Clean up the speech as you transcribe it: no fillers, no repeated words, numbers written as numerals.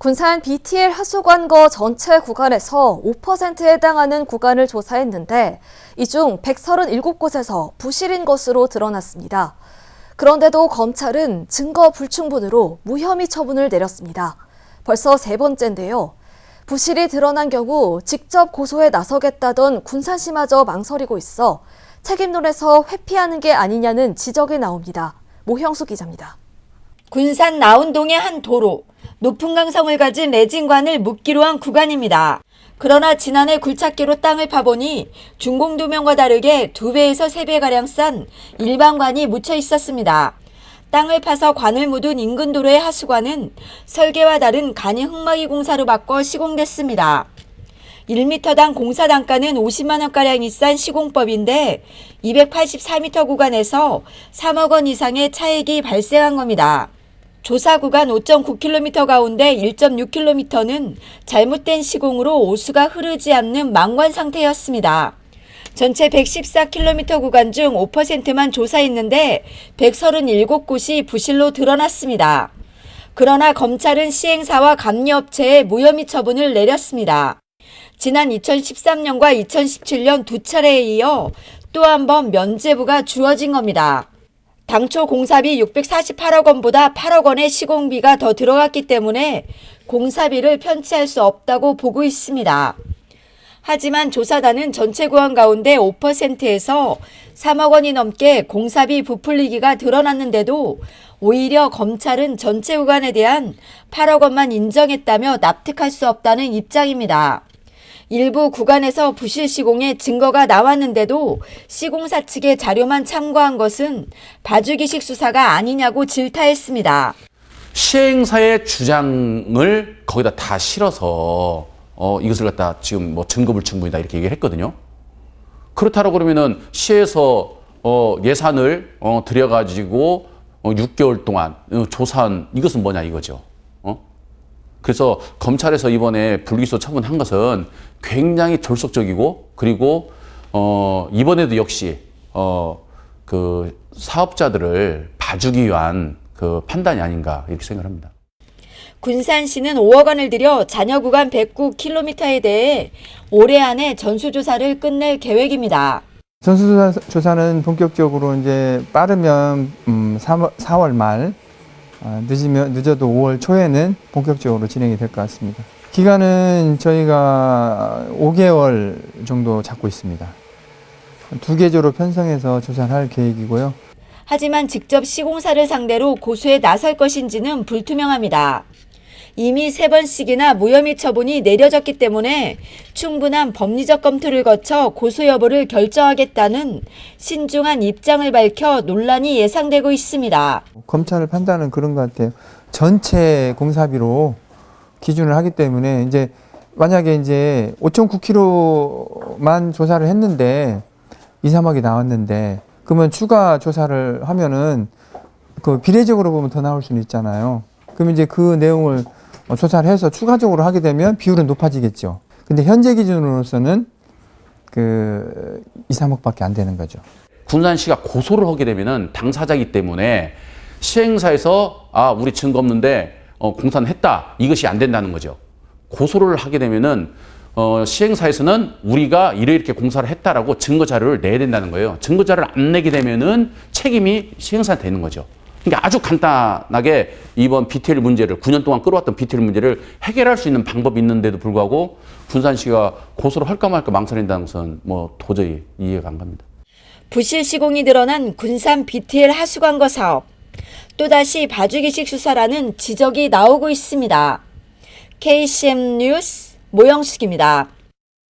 군산 BTL 하수관거 전체 구간에서 5%에 해당하는 구간을 조사했는데 이 중 137곳에서 부실인 것으로 드러났습니다. 그런데도 검찰은 증거 불충분으로 무혐의 처분을 내렸습니다. 벌써 세 번째인데요. 부실이 드러난 경우 직접 고소에 나서겠다던 군산시마저 망설이고 있어 책임론에서 회피하는 게 아니냐는 지적이 나옵니다. 모형수 기자입니다. 군산 나운동의 한 도로, 높은 강성을 가진 레진관을 묻기로 한 구간입니다. 그러나 지난해 굴착기로 땅을 파보니 준공도면과 다르게 2배에서 3배가량 싼 일반관이 묻혀 있었습니다. 땅을 파서 관을 묻은 인근 도로의 하수관은 설계와 다른 간이 흙막이 공사로 바꿔 시공됐습니다. 1m당 공사 단가는 50만 원가량이 싼 시공법인데 284m 구간에서 3억 원 이상의 차액이 발생한 겁니다. 조사 구간 5.9km 가운데 1.6km는 잘못된 시공으로 오수가 흐르지 않는 망관 상태였습니다. 전체 114km 구간 중 5%만 조사했는데 137곳이 부실로 드러났습니다. 그러나 검찰은 시행사와 감리업체에 무혐의 처분을 내렸습니다. 지난 2013년과 2017년 두 차례에 이어 또 한 번 면죄부가 주어진 겁니다. 당초 공사비 648억 원보다 8억 원의 시공비가 더 들어갔기 때문에 공사비를 편취할 수 없다고 보고 있습니다. 하지만 조사단은 전체 구간 가운데 5%에서 3억 원이 넘게 공사비 부풀리기가 드러났는데도 오히려 검찰은 전체 구간에 대한 8억 원만 인정했다며 납득할 수 없다는 입장입니다. 일부 구간에서 부실 시공의 증거가 나왔는데도 시공사 측의 자료만 참고한 것은 봐주기식 수사가 아니냐고 질타했습니다. 시행사의 주장을 거기다 다 실어서 이것을 갖다 지금 뭐 증거 불충분이다 이렇게 얘기를 했거든요. 그렇다고 그러면은 시에서 예산을 들여가지고 6개월 동안 조사한 이것은 뭐냐 이거죠. 그래서 검찰에서 이번에 불기소 처분한 것은 굉장히 졸속적이고 그리고 이번에도 역시 그 사업자들을 봐주기 위한 그 판단이 아닌가 이렇게 생각합니다. 군산시는 5억 원을 들여 잔여 구간 109km에 대해 올해 안에 전수조사를 끝낼 계획입니다. 전수조사는 본격적으로 이제 빠르면 4월 말, 늦어도 5월 초에는 본격적으로 진행이 될 것 같습니다. 기간은 저희가 5개월 정도 잡고 있습니다. 2계조로 편성해서 조사를 할 계획이고요. 하지만 직접 시공사를 상대로 고소에 나설 것인지는 불투명합니다. 이미 3번씩이나 무혐의 처분이 내려졌기 때문에 충분한 법리적 검토를 거쳐 고소 여부를 결정하겠다는 신중한 입장을 밝혀 논란이 예상되고 있습니다. 검찰 판단은 그런 것 같아요. 전체 공사비로 기준을 하기 때문에 이제 만약에 이제 5.9km만 조사를 했는데 2, 3억이 나왔는데 그러면 추가 조사를 하면은 그 비례적으로 보면 더 나올 수는 있잖아요. 그럼 이제 그 내용을 조사를 해서 추가적으로 하게 되면 비율은 높아지겠죠. 근데 현재 기준으로서는 그 2, 3억밖에 안 되는 거죠. 군산시가 고소를 하게 되면은 당사자이기 때문에 시행사에서 우리 증거 없는데 공사는 했다 이것이 안 된다는 거죠. 고소를 하게 되면은 시행사에서는 우리가 이렇게 공사를 했다라고 증거 자료를 내야 된다는 거예요. 증거 자료를 안 내게 되면은 책임이 시행사한테 되는 거죠. 그러니까 아주 간단하게 이번 BTL 문제를 9년 동안 끌어왔던 BTL 문제를 해결할 수 있는 방법이 있는데도 불구하고 군산시가 고소를 할까 말까 망설인다는 것은 뭐 도저히 이해가 안 갑니다. 부실 시공이 드러난 군산 BTL 하수관거 사업. 또다시 봐주기식 수사라는 지적이 나오고 있습니다. KCM 뉴스 모영숙입니다.